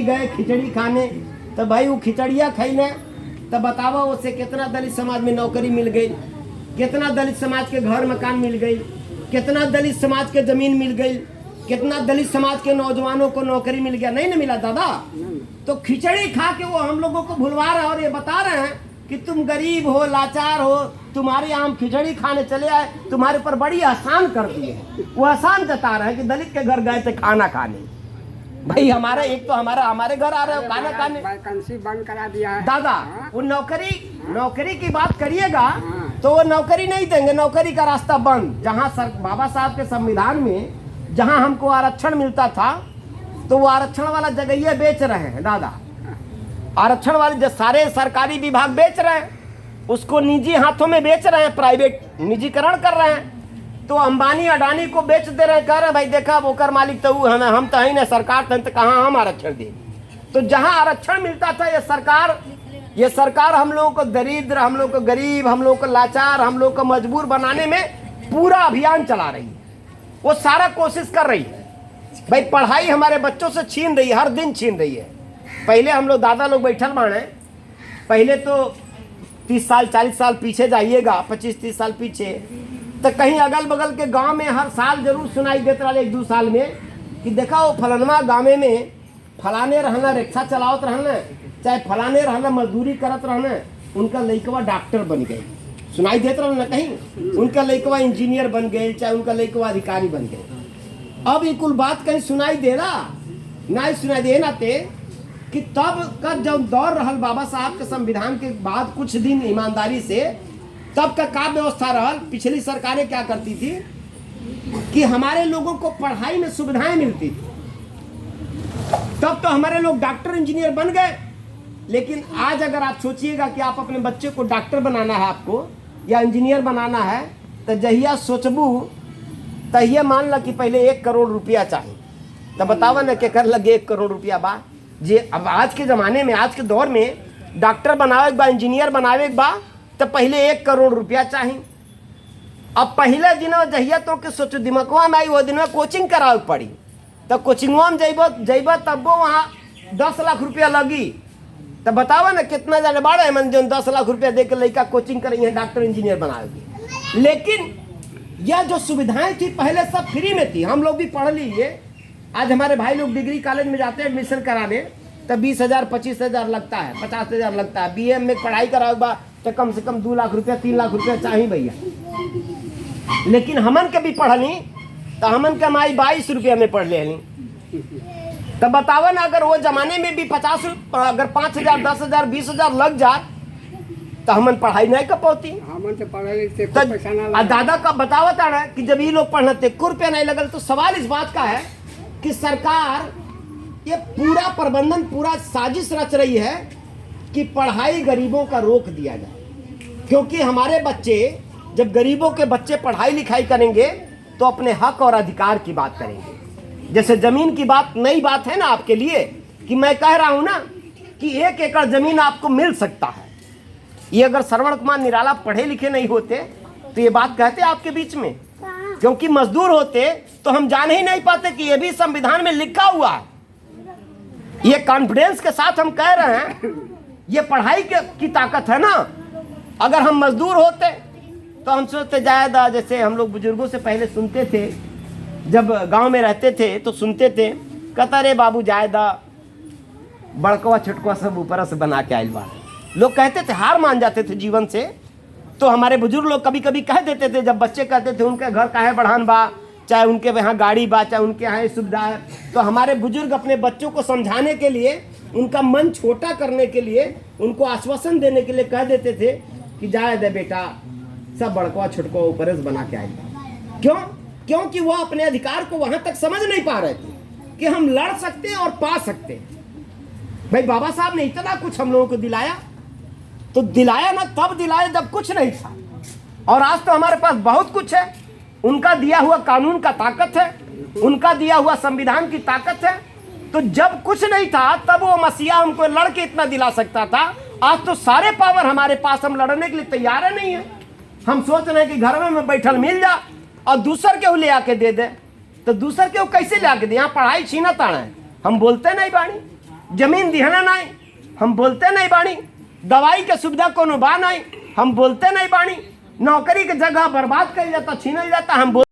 गए खिचड़ी खाने, तो भाई वो खिचड़िया खाइने, तो बतावा उससे कितना दलित समाज में नौकरी मिल गई, कितना दलित समाज के घर मकान मिल गई, कितना दलित समाज के जमीन मिल गई, कितना दलित समाज के नौजवानों को नौकरी मिल गया? नहीं ना मिला दादा। तो खिचड़ी खा के वो हम लोगों को भुलवा रहे हैं और ये बता रहे हैं कि तुम गरीब हो, लाचार हो, तुम्हारे यहाँ हम खिचड़ी खाने चले आए, तुम्हारे पर बड़ी आसान कर दिए। वो आसान जता रहे हैं कि दलित के घर गए थे खाना खाने। भाई हमारा एक तो हमारे घर आ रहे हो खाना खाने, वैकेंसी बंद करा दिया है दादा। वो नौकरी की बात करिएगा तो वो नौकरी नहीं देंगे, नौकरी का रास्ता बंद। जहाँ बाबा साहब के संविधान में जहाँ हमको आरक्षण मिलता था, तो वो आरक्षण वाला जगह बेच रहे हैं दादा। आरक्षण वाले जो सारे सरकारी विभाग बेच रहे हैं, उसको निजी हाथों में बेच रहे हैं, प्राइवेट निजीकरण कर रहे हैं। तो अंबानी अडानी को बेच दे रहे हैं, कह रहे हैं भाई देखा वोकर मालिक तो हम तो ही ना, सरकार तो कहाँ हम आरक्षण दें। तो जहाँ आरक्षण मिलता था ये सरकार हम लोगों को दरिद्र, हम लोग को गरीब, हम लोग को लाचार, हम लोग को मजबूर बनाने में पूरा अभियान चला रही है। वो सारा कोशिश कर रही है। भाई पढ़ाई हमारे बच्चों से छीन रही है, हर दिन छीन रही है। पहले हम लोग दादा लोग बैठल बाड़े, पहले तो 30 साल 40 साल पीछे जाइएगा, 25-30 साल पीछे, तो कहीं अगल बगल के गांव में हर साल जरूर सुनाई देते रहे 1-2 साल में कि देखा वो फलनवा गाँव में फलाने रहना, रिक्शा चलावत रहना, चाहे फलाने रहना मजदूरी करत रहना, उनका लड़कवा डॉक्टर बन गए। सुनाई देते रहना कहीं उनका लड़कवा इंजीनियर बन गए, चाहे उनका लड़कवा अधिकारी बन गए। अब ये कुल बात कहीं सुनाई दे रहा नहीं, सुनाई दे नाते कि तब का जब दौर रहल बाबा साहब के संविधान के बाद कुछ दिन ईमानदारी से, तब का व्यवस्था रहल। पिछली सरकारें क्या करती थी कि हमारे लोगों को पढ़ाई में सुविधाएं मिलती थी, तब तो हमारे लोग डॉक्टर इंजीनियर बन गए। लेकिन आज अगर आप सोचिएगा कि आप अपने बच्चे को डॉक्टर बनाना है आपको या इंजीनियर बनाना है, तो जहिया सोचबू तहिया मान ला कि पहले 1 करोड़ रुपया चाहिए। तो बतावा ना के कर लगे 1 करोड़ रुपया बा जे। अब आज के ज़माने में, आज के दौर में डॉक्टर बनावे के बा, इंजीनियर बनावे के बा, तो पहले 1 करोड़ रुपया चाहिए। अब पहले दिन जहिया तो के सोचो दिमागवा में आई, वो दिन में कोचिंग करावे पड़ी। तो कोचिंगवा में जइब तब वहाँ 10 लाख रुपया लगी। तो बतावा ना कितना जाने बाड़ा मन जो 10 लाख रुपया दे के लड़का कोचिंग करेंगे, डॉक्टर इंजीनियर बनाएगी। लेकिन यह जो सुविधाएं थी पहले सब फ्री में थी। हम लोग भी पढ़ लीजिए, आज हमारे भाई लोग डिग्री कॉलेज में जाते हैं एडमिशन कराने, तो 20,000 25,000 लगता है, 50,000 लगता है। BA में पढ़ाई कराओगे तो कम से कम 2 लाख रुपया 3 लाख रुपया चाहिए भैया। लेकिन हमन के भी पढ़ली तो हमन के माई 22 रुपया में पढ़ ले। तो बतावा ना अगर वो जमाने में भी 50 अगर 5,000 10,000 20,000 लग जाए तो हमन पढ़ाई नहीं कर पाती। दादा का बतावता ना कि जब ये लोग पढ़ते 1 रुपया नहीं लगल। तो सवाल इस बात का है कि सरकार ये पूरा प्रबंधन, पूरा साजिश रच रही है कि पढ़ाई गरीबों का रोक दिया जाए। क्योंकि हमारे बच्चे, जब गरीबों के बच्चे पढ़ाई लिखाई करेंगे तो अपने हक और अधिकार की बात करेंगे। जैसे जमीन की बात, नई बात है ना आपके लिए कि मैं कह रहा हूं ना कि 1 एकड़ जमीन आपको मिल सकता है। ये अगर श्रवण कुमार निराला पढ़े लिखे नहीं होते तो ये बात कहते आपके बीच में, क्योंकि मजदूर होते तो हम जान ही नहीं पाते कि ये भी संविधान में लिखा हुआ है। ये कॉन्फिडेंस के साथ हम कह रहे हैं, ये पढ़ाई की ताकत है ना। अगर हम मजदूर होते तो हम सोचते जायदा, जैसे हम लोग बुजुर्गों से पहले सुनते थे, जब गांव में रहते थे तो सुनते थे, कहता रे बाबू जायदा बड़कवा छुटकवा सब ऊपर से बना के आइल बा। लोग कहते थे, हार मान जाते थे जीवन से। तो हमारे बुजुर्ग लोग कभी कभी कह देते थे, जब बच्चे कहते थे उनके घर काहे बढ़ान बा, चाहे उनके यहाँ गाड़ी बा, चाहे उनके यहाँ सुविधा है, तो हमारे बुजुर्ग अपने बच्चों को समझाने के लिए, उनका मन छोटा करने के लिए, उनको आश्वासन देने के लिए कह देते थे कि जाए दे बेटा, सब बड़कवा छुटकवा ऊपर से बना के आएगा। क्यों? क्योंकि वो अपने अधिकार को वहां तक समझ नहीं पा रहे थे कि हम लड़ सकते हैं और पा सकते हैं। भाई बाबा साहब ने इतना कुछ हम लोगों को दिलाया, तो दिलाया ना तब दिलाया जब कुछ नहीं था, और आज तो हमारे पास बहुत कुछ है। उनका दिया हुआ कानून का ताकत है, उनका दिया हुआ संविधान की ताकत है। तो जब कुछ नहीं था तब वो मसीहा हमको लड़ के इतना दिला सकता था। आज तो सारे पावर हमारे पास, हम लड़ने के लिए तैयार है नहीं है। हम सोच रहे हैं कि घर में बैठल मिल जा और दूसर के ले आके दे दे, तो दूसर के कैसे ले आके दे? यहाँ पढ़ाई छीना ताड़ा है, हम बोलते नहीं बाणी। जमीन दिहना नहीं, हम बोलते नहीं बाणी। दवाई के सुविधा कोनो बा नहीं, हम बोलते नहीं बाणी। नौकरी के जगह बर्बाद कर जाता, छीनल जाता, हम